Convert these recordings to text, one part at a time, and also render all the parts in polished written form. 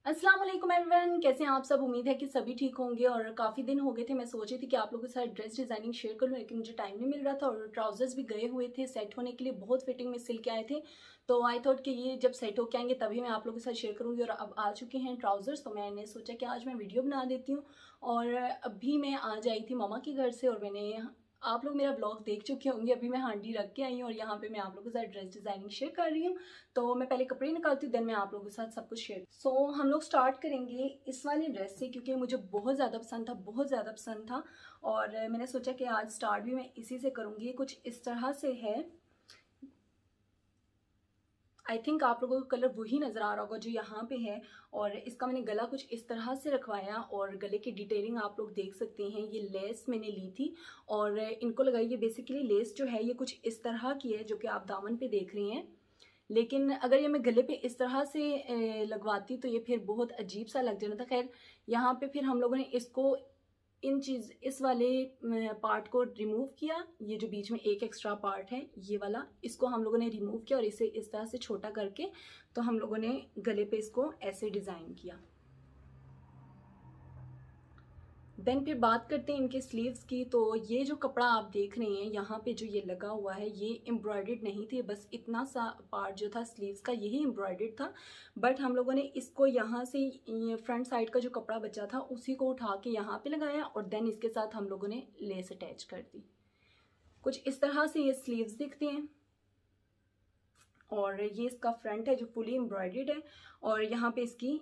अस्सलाम वालेकुम एवरीवन, कैसे हैं आप सब। उम्मीद है कि सभी ठीक होंगे। और काफ़ी दिन हो गए थे, मैं सोच रही थी कि आप लोगों के साथ ड्रेस डिज़ाइनिंग शेयर करूं, लेकिन मुझे टाइम नहीं मिल रहा था और ट्राउजर्स भी गए हुए थे सेट होने के लिए, बहुत फिटिंग में सिल के आए थे। तो आई थॉट कि ये जब सेट होके आएंगे तभी मैं आप लोगों के साथ शेयर करूंगी। और अब आ चुके हैं ट्राउजर्स, तो मैंने सोचा कि आज मैं वीडियो बना देती हूँ। और अभी मैं आज आई थी मामा के घर से, और मैंने आप लोग मेरा ब्लॉग देख चुके होंगे। अभी मैं हांडी रख के आई हूँ और यहाँ पे मैं आप लोगों के साथ ड्रेस डिज़ाइनिंग शेयर कर रही हूँ। तो मैं पहले कपड़े निकालती हूँ, देन मैं आप लोगों के साथ सब कुछ शेयर। हम लोग स्टार्ट करेंगे इस वाले ड्रेस से, क्योंकि मुझे बहुत ज़्यादा पसंद था, बहुत ज़्यादा पसंद था। और मैंने सोचा कि आज स्टार्ट भी मैं इसी से करूँगी। कुछ इस तरह से है। आई थिंक आप लोगों को कलर वही नज़र आ रहा होगा जो यहाँ पे है। और इसका मैंने गला कुछ इस तरह से रखवाया, और गले की डिटेलिंग आप लोग देख सकते हैं। ये लेस मैंने ली थी और इनको लगाई। ये बेसिकली लेस जो है ये कुछ इस तरह की है, जो कि आप दामन पे देख रही हैं। लेकिन अगर ये मैं गले पे इस तरह से लगवाती तो ये फिर बहुत अजीब सा लग जाना था। खैर, यहाँ पे फिर हम लोगों ने इसको इस वाले पार्ट को रिमूव किया। ये जो बीच में एक एक्स्ट्रा पार्ट है ये वाला, इसको हम लोगों ने रिमूव किया और इसे इस तरह से छोटा करके तो हम लोगों ने गले पे इसको ऐसे डिज़ाइन किया। देन फिर बात करते हैं इनके स्लीव्स की। तो ये जो कपड़ा आप देख रहे हैं यहाँ पे जो ये लगा हुआ है, ये एम्ब्रॉयडर्ड नहीं थे, बस इतना सा पार्ट जो था स्लीव्स का यही एम्ब्रॉयडर्ड था। बट हम लोगों ने इसको यहाँ से फ्रंट साइड का जो कपड़ा बचा था उसी को उठा के यहाँ पे लगाया, और देन इसके साथ हम लोगों ने लेस अटैच कर दी। कुछ इस तरह से ये स्लीव्स दिखते हैं। और ये इसका फ्रंट है जो फुली एम्ब्रॉयडर्ड है, और यहाँ पे इसकी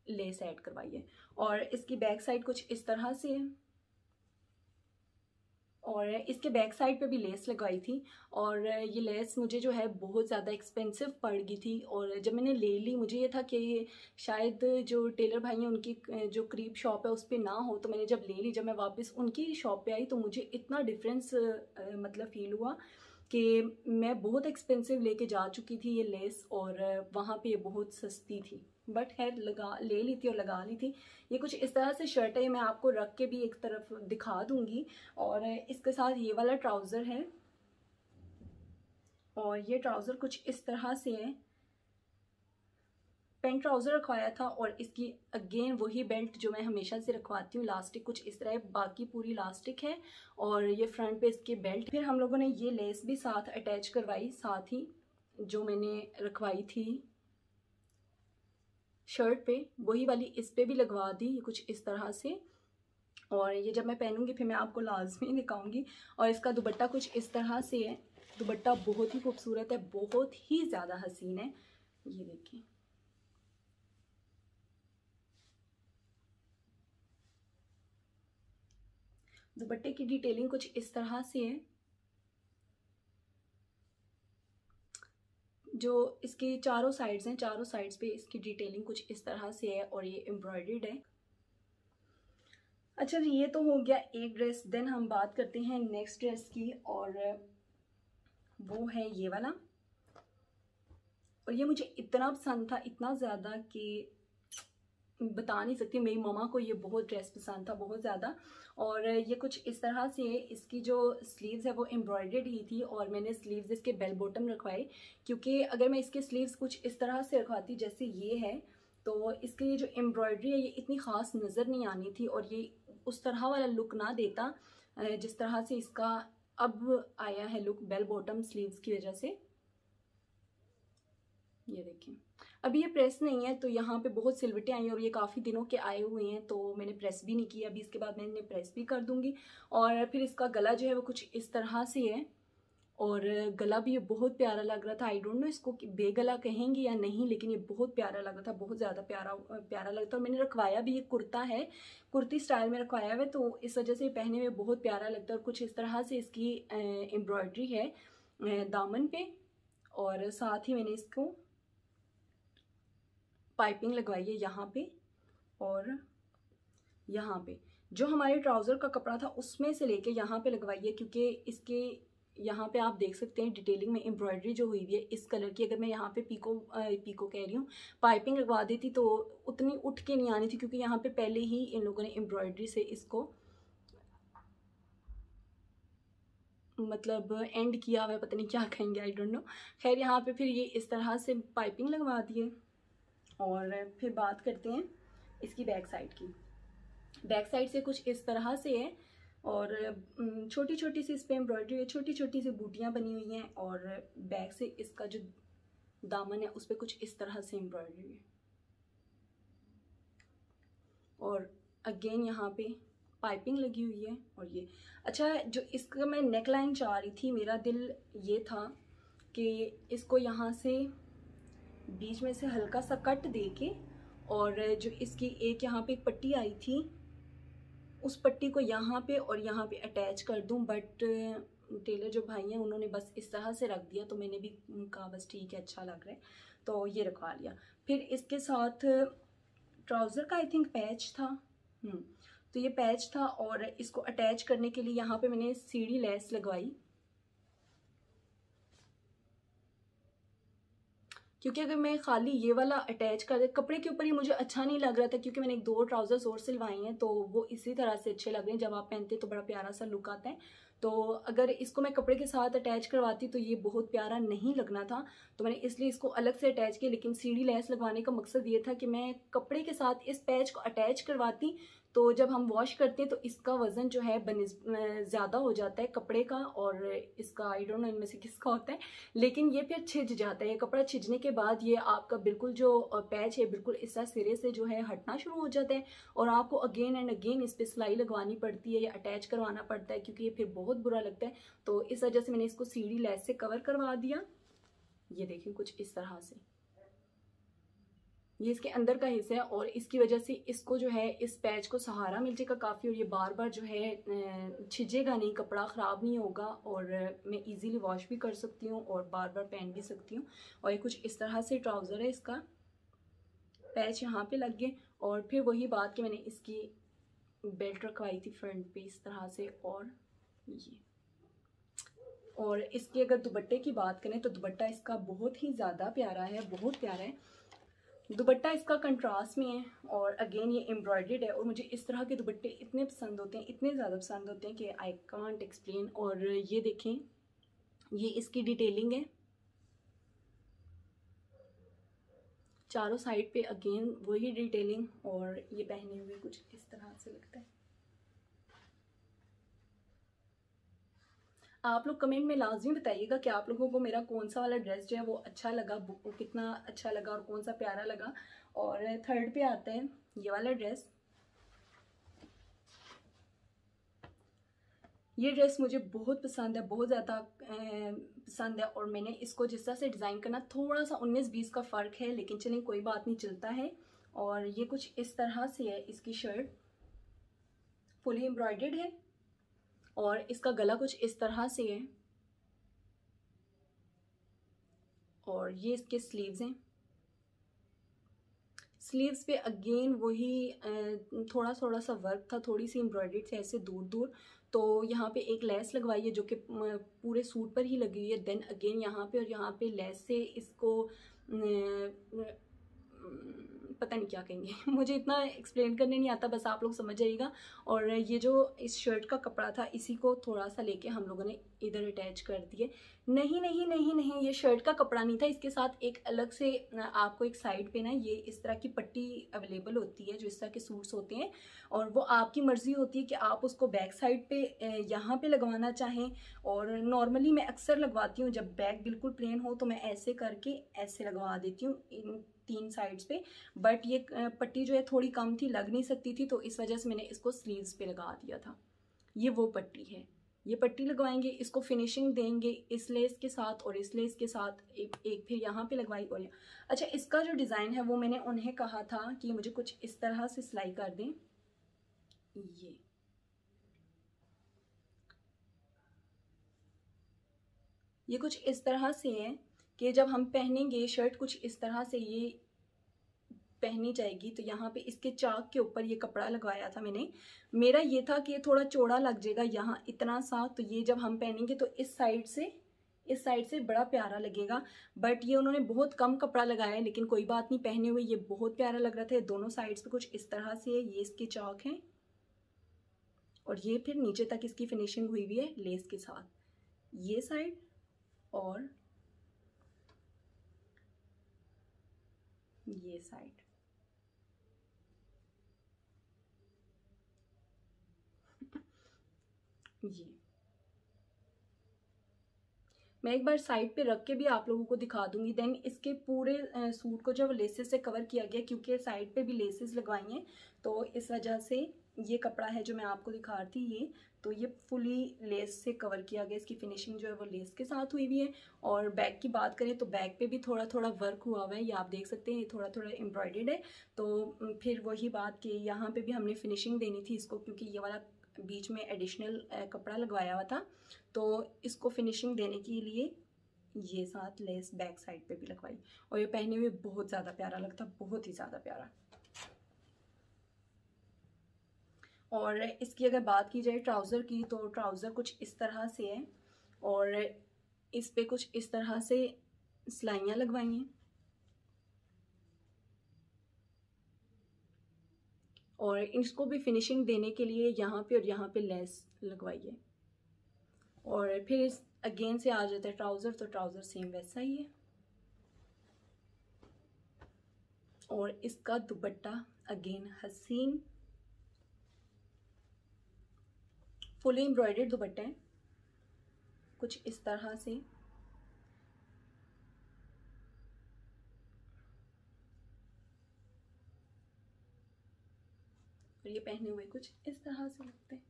लेस ऐड करवाई है। और इसकी बैक साइड कुछ इस तरह से है, और इसके बैक साइड पे भी लेस लगाई थी। और ये लेस मुझे जो है बहुत ज़्यादा एक्सपेंसिव पड़ गई थी। और जब मैंने ले ली, मुझे ये था कि शायद जो टेलर भाई हैं उनकी जो करीब शॉप है उस पर ना हो। तो मैंने जब ले ली, जब मैं वापस उनकी शॉप पे आई तो मुझे इतना डिफरेंस मतलब फ़ील हुआ कि मैं बहुत एक्सपेंसिव लेके जा चुकी थी ये लेस, और वहाँ पे ये बहुत सस्ती थी। बट खैर लगा ले ली थी और लगा ली थी। ये कुछ इस तरह से शर्ट है, मैं आपको रख के भी एक तरफ दिखा दूंगी। और इसके साथ ये वाला ट्राउज़र है, और ये ट्राउज़र कुछ इस तरह से है। पेंट ट्राउज़र रखवाया था, और इसकी अगेन वही बेल्ट जो मैं हमेशा से रखवाती हूँ, लास्टिक कुछ इस तरह है, बाकी पूरी लास्टिक है। और ये फ्रंट पे इसके बेल्ट। फिर हम लोगों ने ये लेस भी साथ अटैच करवाई, साथ ही जो मैंने रखवाई थी शर्ट पे वही वाली इस पे भी लगवा दी, ये कुछ इस तरह से। और ये जब मैं पहनूंगी फिर मैं आपको लाजमी दिखाऊंगी। और इसका दुपट्टा कुछ इस तरह से है। दुपट्टा बहुत ही खूबसूरत है, बहुत ही ज़्यादा हसीन है। ये देखिए, दुपट्टे की डिटेलिंग कुछ इस तरह से है। जो इसके चारों साइड्स हैं, चारों साइड्स पे इसकी डिटेलिंग कुछ इस तरह से है, और ये एम्ब्रॉयडर्ड है। अच्छा जी, ये तो हो गया एक ड्रेस। देन हम बात करते हैं नेक्स्ट ड्रेस की, और वो है ये वाला। और ये मुझे इतना पसंद था, इतना ज़्यादा कि बता नहीं सकती। मेरी ममा को ये बहुत ड्रेस पसंद था, बहुत ज़्यादा। और ये कुछ इस तरह से है। इसकी जो स्लीव्स है वो एम्ब्रॉयडर्ड ही थी, और मैंने स्लीव्स इसके बेल बॉटम रखवाए, क्योंकि अगर मैं इसके स्लीव्स कुछ इस तरह से रखवाती जैसे ये है तो इसके ये जो एम्ब्रॉयडरी है ये इतनी ख़ास नज़र नहीं आनी थी, और ये उस तरह वाला लुक ना देता जिस तरह से इसका अब आया है लुक बेल बॉटम स्लीव्स की वजह से। ये देखिए, अभी ये प्रेस नहीं है तो यहाँ पे बहुत सिलवटें आई हैं, और ये काफ़ी दिनों के आए हुए हैं तो मैंने प्रेस भी नहीं किया। अभी इसके बाद मैं इन्हें प्रेस भी कर दूंगी। और फिर इसका गला जो है वो कुछ इस तरह से है, और गला भी ये बहुत प्यारा लग रहा था। आई डोंट नो इसको बेगला कहेंगे या नहीं, लेकिन ये बहुत प्यारा लग रहा था, बहुत ज़्यादा प्यारा प्यारा लगता। और मैंने रखवाया भी, ये कुर्ता है, कुर्ती स्टाइल में रखवाया हुआ है, तो इस वजह से पहने में बहुत प्यारा लगता है। और कुछ इस तरह से इसकी एम्ब्रॉयडरी है दामन पे, और साथ ही मैंने इसको पाइपिंग लगवाई है यहाँ पे और यहाँ पे। जो हमारे ट्राउज़र का कपड़ा था उसमें से लेके यहाँ पे लगवाई है, क्योंकि इसके यहाँ पे आप देख सकते हैं डिटेलिंग में एम्ब्रॉयडरी जो हुई हुई है इस कलर की। अगर मैं यहाँ पे पीको कह रही हूँ, पाइपिंग लगवा देती तो उतनी उठ के नहीं आनी थी, क्योंकि यहाँ पे पहले ही इन लोगों ने एम्ब्रॉयडरी से इसको मतलब एंड किया हुआ है, पता नहीं क्या कहेंगे, आई डोंट नो। खैर, यहाँ पे फिर ये इस तरह से पाइपिंग लगवा दी है। और फिर बात करते हैं इसकी बैक साइड की। बैक साइड से कुछ इस तरह से है और छोटी छोटी सी इस पर एम्ब्रॉयडरी है, छोटी छोटी सी बूटियाँ बनी हुई हैं और बैक से इसका जो दामन है उस पर कुछ इस तरह से एम्ब्रॉयडरी है। और अगेन यहाँ पे पाइपिंग लगी हुई है। और ये अच्छा, जो इसका मैं नेक लाइन चाह रही थी, मेरा दिल ये था कि इसको यहाँ से बीच में से हल्का सा कट दे के और जो इसकी एक यहाँ पे एक पट्टी आई थी उस पट्टी को यहाँ पे और यहाँ पे अटैच कर दूँ, बट टेलर जो भाई हैं उन्होंने बस इस तरह से रख दिया, तो मैंने भी कहा बस ठीक है, अच्छा लग रहा है, तो ये रखवा लिया। फिर इसके साथ ट्राउज़र का आई थिंक पैच था, तो ये पैच था और इसको अटैच करने के लिए यहाँ पे मैंने सीढ़ी लेस लगवाई, क्योंकि अगर मैं खाली ये वाला अटैच कर दे कपड़े के ऊपर ही मुझे अच्छा नहीं लग रहा था, क्योंकि मैंने 2 ट्राउजर्स और सिलवाए हैं तो वो इसी तरह से अच्छे लग रहे हैं, जब आप पहनते हैं तो बड़ा प्यारा सा लुक आता है। तो अगर इसको मैं कपड़े के साथ अटैच करवाती तो ये बहुत प्यारा नहीं लगना था, तो मैंने इसलिए इसको अलग से अटैच किया। लेकिन सीढ़ी लेस लगवाने का मकसद ये था कि मैं कपड़े के साथ इस पैच को अटैच करवाती तो जब हम वॉश करते हैं तो इसका वज़न जो है ज़्यादा हो जाता है कपड़े का, और इसका आई डोंट नो इनमें से किसका होता है, लेकिन ये फिर छिज जाता है। ये कपड़ा छिजने के बाद ये आपका बिल्कुल जो पैच है बिल्कुल इस सिरे से जो है हटना शुरू हो जाता है और आपको अगेन एंड अगेन इस पर सिलाई लगवानी पड़ती है या अटैच करवाना पड़ता है, क्योंकि ये फिर बहुत बुरा लगता है। तो इस वजह से मैंने इसको सीढ़ी लेस से कवर करवा दिया। ये देखिए कुछ इस तरह से ये इसके अंदर का हिस्सा है और इसकी वजह से इसको जो है इस पैच को सहारा मिल जाएगा काफ़ी, और ये बार बार जो है छिजेगा नहीं, कपड़ा ख़राब नहीं होगा और मैं इजीली वॉश भी कर सकती हूँ और बार बार पहन भी सकती हूँ। और ये कुछ इस तरह से ट्राउज़र है, इसका पैच यहाँ पे लग गए। और फिर वही बात कि मैंने इसकी बेल्ट रखवाई थी फ्रंट पे इस तरह से, और इसके अगर दुपट्टे की बात करें तो दुपट्टा इसका बहुत ही ज़्यादा प्यारा है, बहुत प्यारा है। दुपट्टा इसका कंट्रास्ट में है और अगेन ये एम्ब्रॉयडर्ड है और मुझे इस तरह के दुपट्टे इतने पसंद होते हैं, इतने ज़्यादा पसंद होते हैं कि आई कांट एक्सप्लेन। और ये देखें, ये इसकी डिटेलिंग है चारों साइड पे, अगेन वही डिटेलिंग, और ये पहने हुए कुछ इस तरह से लगता है। आप लोग कमेंट में लाजमी बताइएगा कि आप लोगों को मेरा कौन सा वाला ड्रेस जो है वो अच्छा लगा, वो कितना अच्छा लगा और कौन सा प्यारा लगा। और थर्ड पे आता है ये वाला ड्रेस। ये ड्रेस मुझे बहुत पसंद है, बहुत ज़्यादा पसंद है, और मैंने इसको जिस तरह से डिज़ाइन करना, थोड़ा सा 19-20 का फ़र्क है, लेकिन चलिए कोई बात नहीं, चलता है। और ये कुछ इस तरह से है, इसकी शर्ट फुली एम्ब्रॉयडर्ड है और इसका गला कुछ इस तरह से है और ये इसके स्लीव्स हैं। स्लीव्स पे अगेन वही थोड़ा थोड़ा सा वर्क था, थोड़ी सी एम्ब्रॉयडरी थी ऐसे दूर दूर, तो यहाँ पे एक लेस लगवाई है जो कि पूरे सूट पर ही लगी हुई है। देन अगेन यहाँ पे और यहाँ पे लेस से इसको पता नहीं क्या कहेंगे मुझे इतना एक्सप्लेन करने नहीं आता, बस आप लोग समझ जाइएगा। और ये जो इस शर्ट का कपड़ा था इसी को थोड़ा सा लेके हम लोगों ने इधर अटैच कर दिए। नहीं नहीं नहीं नहीं, ये शर्ट का कपड़ा नहीं था, इसके साथ एक अलग से आपको एक साइड पे ना ये इस तरह की पट्टी अवेलेबल होती है जो इस तरह के सूट्स होते हैं, और वो आपकी मर्ज़ी होती है कि आप उसको बैक साइड पे यहाँ पे लगवाना चाहें। और नॉर्मली मैं अक्सर लगवाती हूँ जब बैक बिल्कुल प्लेन हो तो मैं ऐसे करके ऐसे लगवा देती हूँ इन 3 साइड्स पे, बट ये पट्टी जो है थोड़ी कम थी, लग नहीं सकती थी, तो इस वजह से मैंने इसको स्लीव्स पे लगा दिया था। ये वो पट्टी है, ये पट्टी लगवाएंगे, इसको फिनिशिंग देंगे इस लेस के साथ और इस लेस के साथ, एक फिर यहाँ पे लगवाई। और अच्छा, इसका जो डिज़ाइन है वो मैंने उन्हें कहा था कि मुझे कुछ इस तरह से सिलाई कर दें। ये कुछ इस तरह से है कि जब हम पहनेंगे शर्ट कुछ इस तरह से ये पहनी जाएगी, तो यहाँ पे इसके चाक के ऊपर ये कपड़ा लगवाया था मैंने। मेरा ये था कि ये थोड़ा चौड़ा लग जाएगा यहाँ इतना सा, तो ये जब हम पहनेंगे तो इस साइड से बड़ा प्यारा लगेगा, बट ये उन्होंने बहुत कम कपड़ा लगाया है, लेकिन कोई बात नहीं, पहने हुए ये बहुत प्यारा लग रहा था। दोनों साइड्स पे कुछ इस तरह से है, ये इसके चाक हैं और ये फिर नीचे तक इसकी फिनिशिंग हुई हुई है लेस के साथ, ये साइड और ये साइड, ये मैं एक बार साइड पे रख के भी आप लोगों को दिखा दूंगी। देन इसके पूरे सूट को जब लेसेस से कवर किया गया, क्योंकि साइड पे भी लेसेस लगवाई हैं, तो इस वजह से ये कपड़ा है जो मैं आपको दिखा रही थी, ये तो ये फुली लेस से कवर किया गया। इसकी फिनिशिंग जो है वो लेस के साथ हुई हुई है। और बैक की बात करें तो बैक पे भी थोड़ा थोड़ा वर्क हुआ हुआ है, ये आप देख सकते हैं, ये थोड़ा थोड़ा एम्ब्रॉयडेड है। तो फिर वही बात कि यहाँ पे भी हमने फिनिशिंग देनी थी इसको, क्योंकि ये वाला बीच में एडिशनल कपड़ा लगवाया हुआ था, तो इसको फिनिशिंग देने के लिए ये साथ लेस बैक साइड पे भी लगवाई। और ये पहने हुए बहुत ज़्यादा प्यारा लगता, बहुत ही ज़्यादा प्यारा। और इसकी अगर बात की जाए ट्राउज़र की, तो ट्राउज़र कुछ इस तरह से है और इस पे कुछ इस तरह से सिलाइयाँ लगवाई हैं और इसको भी फिनिशिंग देने के लिए यहाँ पे और यहाँ पे लेस लगवाई है। और फिर इस अगेन से आ जाता है ट्राउज़र, तो ट्राउज़र सेम वैसा ही है। और इसका दुपट्टा अगेन हसीन फुली एम्ब्रॉयडर्ड दुपट्टा है कुछ इस तरह से। और ये पहने हुए कुछ इस तरह से लगते हैं।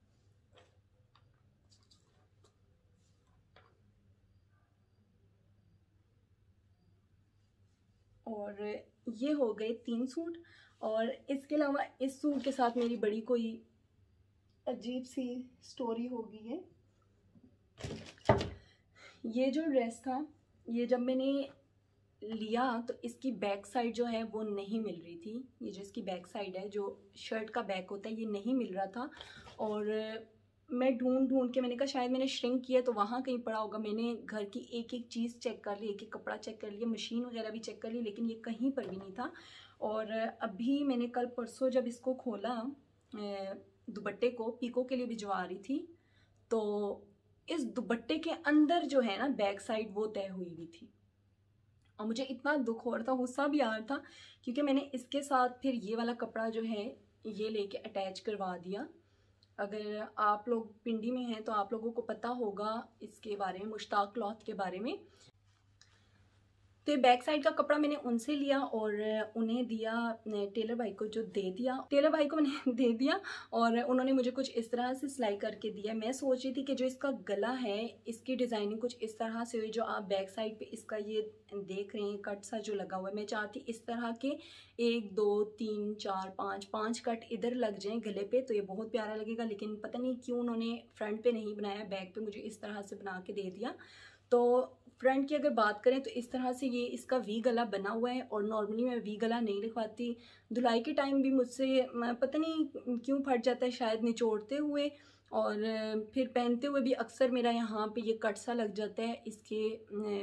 और ये हो गए 3 सूट। और इसके अलावा इस सूट के साथ मेरी बड़ी कोई अजीब सी स्टोरी हो गई है। ये जो ड्रेस था, ये जब मैंने लिया तो इसकी बैक साइड जो है वो नहीं मिल रही थी। ये जो इसकी बैक साइड है, जो शर्ट का बैक होता है, ये नहीं मिल रहा था। और मैं ढूंढ ढूंढ के, मैंने कहा शायद मैंने श्रिंक किया तो वहाँ कहीं पड़ा होगा। मैंने घर की एक एक चीज़ चेक कर ली, एक एक कपड़ा चेक कर लिया, मशीन वगैरह भी चेक कर ली, लेकिन ये कहीं पर भी नहीं था। और अभी मैंने कल परसों जब इसको खोला, दुपट्टे को पीको के लिए भिजवा रही थी, तो इस दुपट्टे के अंदर जो है ना बैक साइड, वो तय हुई हुई थी। और मुझे इतना दुख हो रहा था, गुस्सा भी आ रहा था, क्योंकि मैंने इसके साथ फिर ये वाला कपड़ा जो है ये लेके अटैच करवा दिया। अगर आप लोग पिंडी में हैं तो आप लोगों को पता होगा इसके बारे में, मुश्ताक क्लॉथ के बारे में। तो ये बैक साइड का कपड़ा मैंने उनसे लिया और उन्हें दिया, टेलर भाई को जो दे दिया, टेलर भाई को मैंने दे दिया और उन्होंने मुझे कुछ इस तरह से सिलाई करके दिया। मैं सोच रही थी कि जो इसका गला है, इसकी डिज़ाइनिंग कुछ इस तरह से हुई, जो आप बैक साइड पे इसका ये देख रहे हैं कट सा जो लगा हुआ है, मैं चाहती इस तरह के 1 2 3 4 5 कट इधर लग जाएं गले पे, तो ये बहुत प्यारा लगेगा। लेकिन पता नहीं क्यों उन्होंने फ्रंट पे नहीं बनाया, बैक पे मुझे इस तरह से बना के दे दिया। तो फ्रंट की अगर बात करें तो इस तरह से ये इसका वी गला बना हुआ है। और नॉर्मली मैं वी गला नहीं रखवाती, धुलाई के टाइम भी मुझसे पता नहीं क्यों फट जाता है, शायद निचोड़ते हुए और फिर पहनते हुए भी अक्सर मेरा यहाँ पे ये कट सा लग जाता है इसके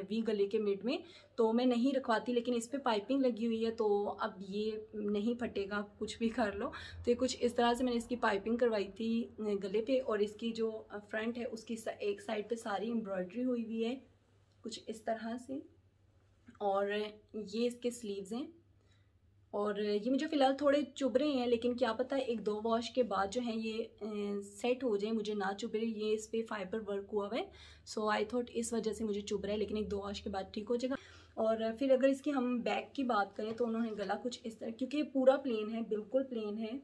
वी गले के मिड में, तो मैं नहीं रखवाती। लेकिन इस पर पाइपिंग लगी हुई है, तो अब ये नहीं फटेगा कुछ भी कर लो। तो ये कुछ इस तरह से मैंने इसकी पाइपिंग करवाई थी गले पे। और इसकी जो फ्रंट है उसकी एक साइड पे सारी एम्ब्रॉयडरी हुई हुई है कुछ इस तरह से। और ये इसके स्लीव्स हैं। और ये मुझे फ़िलहाल थोड़े चुभ रहे हैं, लेकिन क्या पता है 1 2 वॉश के बाद जो है ये सेट हो जाए, मुझे ना चुभ रहे। ये इस पर फाइबर वर्क हुआ हुआ है, सो आई थॉट इस वजह से मुझे चुभ रहा है, लेकिन 1 2 वॉश के बाद ठीक हो जाएगा। और फिर अगर इसकी हम बैक की बात करें तो उन्होंने गला कुछ इस तरह, क्योंकि ये पूरा प्लेन है, बिल्कुल प्लेन है,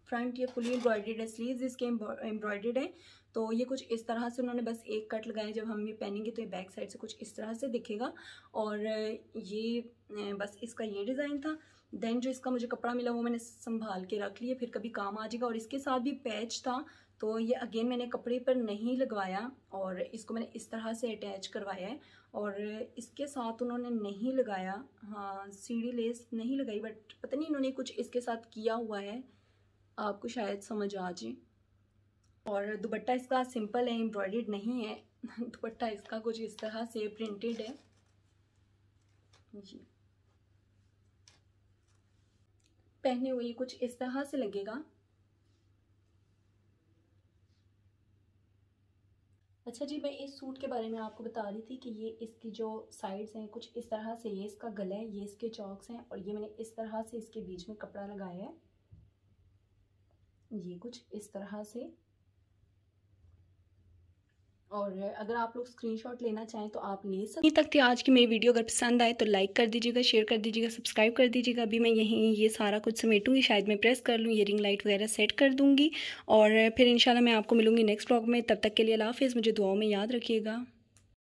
फ्रंट ये फुली एम्ब्रॉयडेड है, स्लीव्स इसके एम्ब्रॉयडेड है। तो ये कुछ इस तरह से उन्होंने बस एक कट लगाया, जब हम ये पहनेंगे तो ये बैक साइड से कुछ इस तरह से दिखेगा। और ये बस इसका ये डिज़ाइन था। देन जो इसका मुझे कपड़ा मिला वो मैंने संभाल के रख लिया, फिर कभी काम आ जाएगा। और इसके साथ भी पैच था, तो ये अगेन मैंने कपड़े पर नहीं लगवाया और इसको मैंने इस तरह से अटैच करवाया है। और इसके साथ उन्होंने नहीं लगाया, हाँ सीढ़ी लेस नहीं लगाई, बट पता नहीं इन्होंने कुछ इसके साथ किया हुआ है, आपको शायद समझ आ जाए। और दुपट्टा इसका सिंपल है, एम्ब्रॉयडर्ड नहीं है। दुपट्टा इसका कुछ इस तरह से प्रिंटेड है जी, पहने हुए कुछ इस तरह से लगेगा। अच्छा जी, मैं इस सूट के बारे में आपको बता रही थी कि ये इसकी जो साइड्स हैं कुछ इस तरह से, ये इसका गला है, ये इसके चौक्स हैं और ये मैंने इस तरह से इसके बीच में कपड़ा लगाया है, ये कुछ इस तरह से। और अगर आप लोग स्क्रीनशॉट लेना चाहें तो आप ले सकते। तक थी आज की मेरी वीडियो, अगर पसंद आए तो लाइक कर दीजिएगा, शेयर कर दीजिएगा, सब्सक्राइब कर दीजिएगा। अभी मैं यहीं ये सारा कुछ समेटूंगी, शायद मैं प्रेस कर लूँ, ये रिंग लाइट वगैरह सेट कर दूँगी और फिर इंशाल्लाह मैं आपको मिलूँगी नेक्स्ट व्लॉग में। तब तक के लिए अल्लाह हाफ़िज़, मुझे दुआओं में याद रखिएगा।